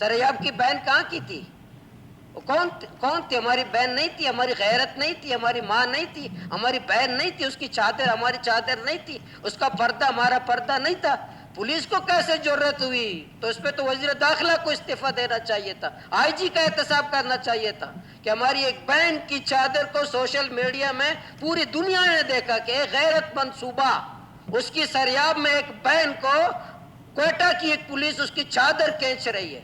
सरेयाब की बहन कहाँ की थी? वो कौन थी? हमारी बहन नहीं थी, हमारी गैरत नहीं थी, हमारी माँ नहीं थी, हमारी बहन नहीं थी, उसकी चादर हमारी चादर नहीं थी, उसका पर्दा हमारा पर्दा नहीं था। पुलिस को कैसे जरूरत हुई? तो इस पे तो वजीर दाखिला को इस्तीफा देना चाहिए था, आईजी का एहतसाब करना चाहिए था कि हमारी एक बहन की चादर को सोशल मीडिया में पूरी दुनिया ने देखा कि एक गैरतमंद सूबा, उसकी सरियाब में एक बहन को क्वेटा की एक पुलिस उसकी चादर खींच रही है।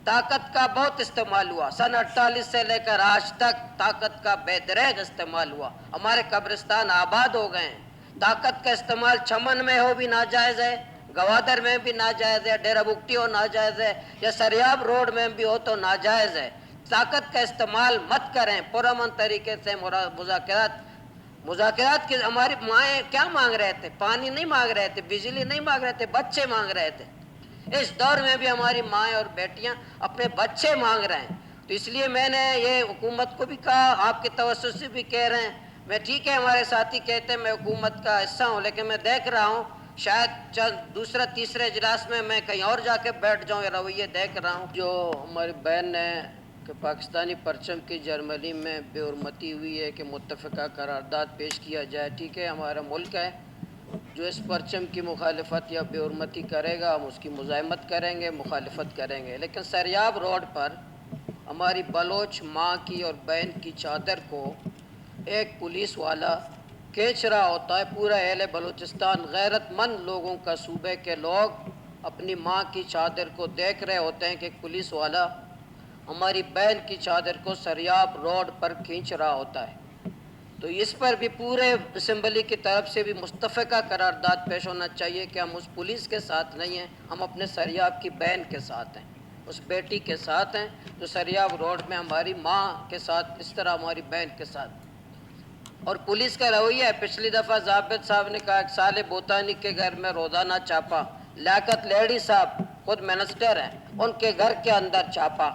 ताकत का बहुत इस्तेमाल हुआ, सन 48 से लेकर आज तक ताकत का बेदरेग इस्तेमाल हुआ। हमारे कब्रिस्तान आबाद हो गए हैं। ताकत का इस्तेमाल चमन में हो भी नाजायज है, गवादर में भी नाजायज है, डेरा बुगटी हो नाजायज है, या सरियाब रोड में भी हो तो नाजायज है। ताकत का इस्तेमाल मत करें, पुरअमन तरीके से मुज़ाकरात की। हमारी माएँ क्या मांग रहे थे? पानी नहीं मांग रहे थे, बिजली नहीं मांग रहे थे, बच्चे मांग रहे थे। इस दौर में भी हमारी माएँ और बेटियां अपने बच्चे मांग रहे हैं। तो इसलिए मैंने ये हुकूमत को भी कहा, आपके तवज्जुह से भी कह रहे हैं। मैं ठीक है, हमारे साथी कहते हैं मैं हुकूमत का हिस्सा हूँ, लेकिन मैं देख रहा हूँ शायद चंद दूसरा तीसरे इजलास में मैं कहीं और जाके बैठ जाऊँ, ये रवैये देख रहा हूँ। जो हमारी बहन ने कि पाकिस्तानी परचम की जर्मनी में बेहुरमती हुई है कि मुत्तफ़िका करारदाद पेश किया जाए। ठीक है, हमारा मुल्क है, जो इस परचम की मुखालफत या बेहुरमती करेगा हम उसकी मुज़ाहमत करेंगे, मुखालफत करेंगे। लेकिन सरियाब रोड पर हमारी बलोच माँ की और बहन की चादर को एक पुलिस वाला खींच रहा होता है। पूरा अहले बलूचिस्तान गैरतमंद लोगों का, सूबे के लोग अपनी माँ की चादर को देख रहे होते हैं कि एक पुलिस वाला हमारी बहन की चादर को सरियाब रोड पर खींच रहा होता है। तो इस पर भी पूरे असम्बली की तरफ से भी मुस्तफ़ा करारदाद पेश होना चाहिए कि हम उस पुलिस के साथ नहीं हैं, हम अपने सरियाब की बहन के साथ हैं, उस बेटी के साथ हैं जो सरियाब रोड में हमारी माँ के साथ इस तरह हमारी बहन के साथ। और पुलिस का रवैया है, पिछली दफ़ा जाबित साहब ने कहा साले बोतानी के घर में रोज़ाना छापा, लियाकत लेडी साहब खुद मिनिस्टर हैं, उनके घर के अंदर छापा।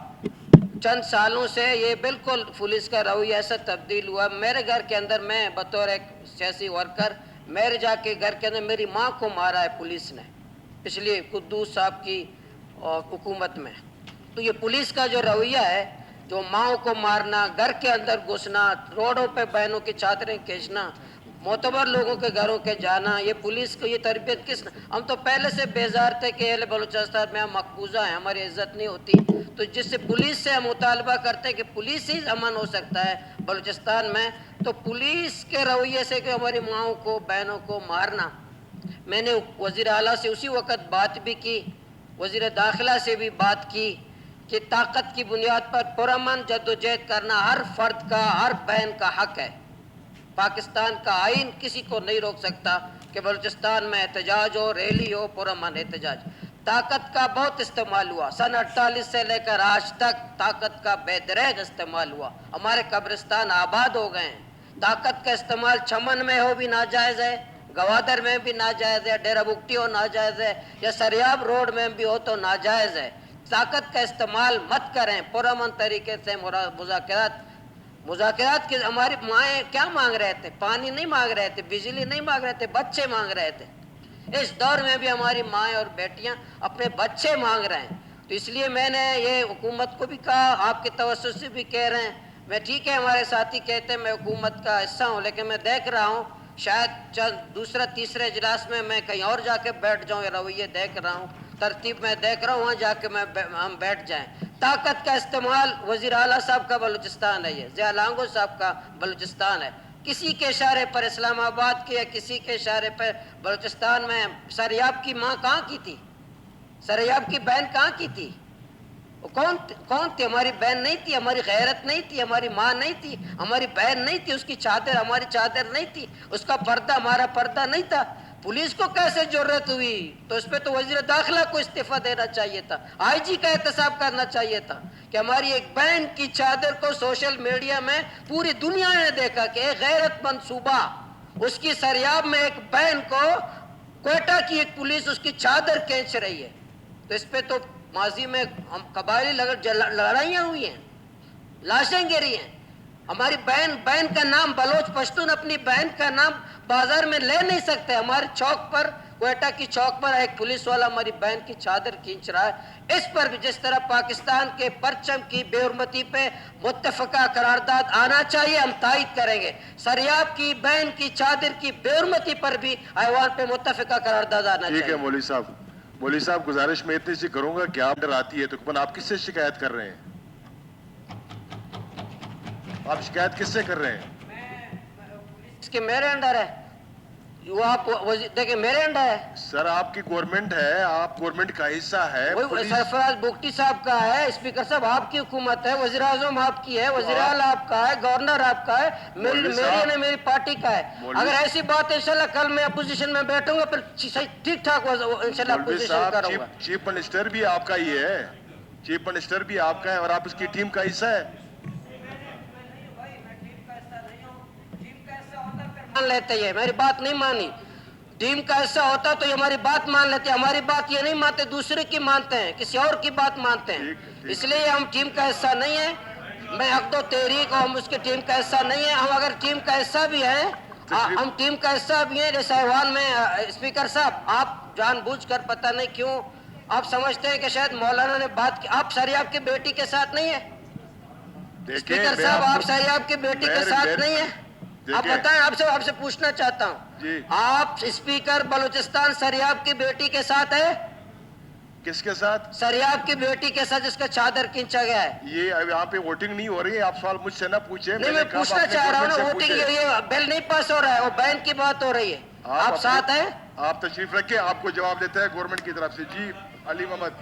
चंद सालों से ये बिल्कुल पुलिस का रवैया ऐसा तब्दील हुआ। मेरे घर के अंदर, मैं बतौर एक सियासी वर्कर, मेरे जाके घर के अंदर मेरी माँ को मारा है पुलिस ने, पिछली कुद्दूस साहब की हुकूमत में। तो ये पुलिस का जो रवैया है, जो माओ को मारना, घर के अंदर घुसना, रोडों पे बहनों की चादरें खींचना, मोतबर लोगों के घरों के जाना, ये पुलिस को ये तरबियत किस? हम तो पहले से बेजार थे कि अहले बलूचिस्तान में हम मकबूजा हैं, हमारी इज्जत नहीं होती। तो जिससे पुलिस से हम मुतालबा करते हैं कि पुलिस ही अमन हो सकता है बलूचिस्तान में, तो पुलिस के रवैये से कि हमारी माओं को बहनों को मारना। मैंने वज़ीर आला से उसी वक़्त बात भी की, वज़ीर दाखिला से भी बात की कि ताकत की बुनियाद पर पुरअमन जद्दोजहद करना हर फर्द का, हर बहन का हक है। पाकिस्तान का आइन किसी को नहीं रोक सकता कि बलूचिस्तान में एहतजाज हो, रैली हो, पुरअमन एहतजाज। ताकत का बहुत इस्तेमाल हुआ, सन 48 से लेकर आज तक ताकत का बेदरेग इस्तेमाल हुआ। हमारे कब्रिस्तान आबाद हो गए हैं। ताकत का इस्तेमाल चमन में हो भी नाजायज़ है, गवादर में भी नाजायज़ है, डेरा बुगटी हो नाजायज़ है, या सरियाब रोड में भी हो तो नाजायज़ है। ताकत का इस्तेमाल मत करें, पुरअमन तरीके से मुज़ाकरात की। हमारी माएँ क्या मांग रहे थे? पानी नहीं मांग रहे थे, बिजली नहीं मांग रहे थे, बच्चे मांग रहे थे। इस दौर में भी हमारी माएँ और बेटियां अपने बच्चे मांग रहे हैं। तो इसलिए मैंने ये हुकूमत को भी कहा, आपके तवज्जुह से भी कह रहे हैं। मैं ठीक है, हमारे साथी कहते हैं मैं हुकूमत का हिस्सा हूँ, लेकिन मैं देख रहा हूँ शायद चंद दूसरा तीसरे इजलास में मैं कहीं और जाके बैठ जाऊँ, ये रवैये देख रहा हूँ, तरतीब में देख रहा हूँ, वहाँ जाके हम बैठ जाएं। ताकत का इस्तेमाल, वज़ीर आला साहब का बलूचिस्तान है, ये ज़िया लांगो साहब का बलूचिस्तान है। किसी के इशारे पर इस्लामाबाद के या किसी के इशारे पर बलूचिस्तान में सरियाब की माँ कहाँ की थी? सरियाब की बहन कहाँ की थी? वो कौन थी? हमारी बहन नहीं थी, हमारी गैरत नहीं थी, हमारी माँ नहीं थी, हमारी बहन नहीं थी, उसकी चादर हमारी चादर नहीं थी, उसका पर्दा हमारा पर्दा नहीं था। पुलिस को कैसे जरूरत हुई? तो इस पे तो वजीर दाखिला को इस्तीफा देना चाहिए था, आईजी का एहतसाब करना चाहिए था कि हमारी एक बहन की चादर को सोशल मीडिया में पूरी दुनिया ने देखा कि एक गैरतमंद सूबा, उसकी सरियाब में एक बहन को क्वेटा की एक पुलिस उसकी चादर खींच रही है। तो इस पे तो माजी में हम कबायली लड़ाइयाँ हुई हैं, लाशें गिरी हैं। हमारी बहन का नाम, बलोच पश्तून अपनी बहन का नाम बाजार में ले नहीं सकते। हमारे चौक पर क्वेटा की चौक पर एक पुलिस वाला हमारी बहन की चादर खींच रहा है। इस पर भी जिस तरह पाकिस्तान के परचम की बेहुरमती पे मुत्तफका करारदाद आना चाहिए, हम तायद करेंगे। सरियाब की बहन की चादर की बेहुरमती पर भी ऐवान पे मुत्तफका करारदाद आना चाहिए। ठीक है मौलवी साहब गुजारिश मैं इतनी सी करूंगा कि आप अंडर आती है तो आप किससे शिकायत कर रहे हैं? आप शिकायत किससे कर रहे हैं? इसके मेरे अंडर है वो, आप देखिए मेरे अंडर है सर, आपकी गवर्नमेंट है, आप गवर्नमेंट का हिस्सा है। वही सरफराज बुगटी साहब का है, स्पीकर साहब आपकी हुकूमत है, वज़ीर आज़म आपकी है, वज़ीर आला आपका है, गवर्नर आपका है, मेरी पार्टी का है। अगर ऐसी बात है इंशाल्लाह कल मैं अपोजिशन में बैठूंगा, फिर ठीक ठाक इंशाल्लाह अपोजिशन करूंगा। चीफ मिनिस्टर भी आपका ही है, चीफ मिनिस्टर भी आपका है और आप उसकी टीम का हिस्सा है। मान लेते हैं, मेरी बात नहीं मानी, टीम का हिस्सा होता तो ये हमारी बात मान लेते। हमारी बात ये नहीं मानते, दूसरे की मानते हैं, किसी और की बात मानते हैं। इसलिए हम टीम का हिस्सा नहीं है। मैं हक़ तहरीक और हम उसके टीम का हिस्सा नहीं है। हम अगर टीम का हिस्सा भी हैं, हम टीम का हिस्सा भी हैं। जैसे ऐवान में स्पीकर साहब आप जानबूझकर पता नहीं क्यों आप समझते हैं कि शायद मौलाना ने बात की। आप सरियाब की बेटी के साथ नहीं है स्पीकर साहब, आप सरियाब की बेटी के साथ नहीं है। आप बताएं, आपसे पूछना चाहता हूँ, आप स्पीकर बलूचिस्तान सरियाब की बेटी के साथ है? किसके साथ? सरियाब की बेटी के साथ जिसका चादर खींचा गया है। ये यहाँ पे वोटिंग नहीं हो रही है, आप सवाल मुझसे ना पूछे। नहीं, मैं पूछना चाह रहा हूँ ना, वोटिंग ये बिल नहीं पास हो रहा है, वो बहन की बात हो रही है। आप साथ हैं? आप तशरीफ रखिए, आपको जवाब देता है गवर्नमेंट की तरफ से। जी अली मोहम्मद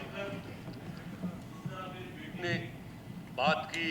ने बात की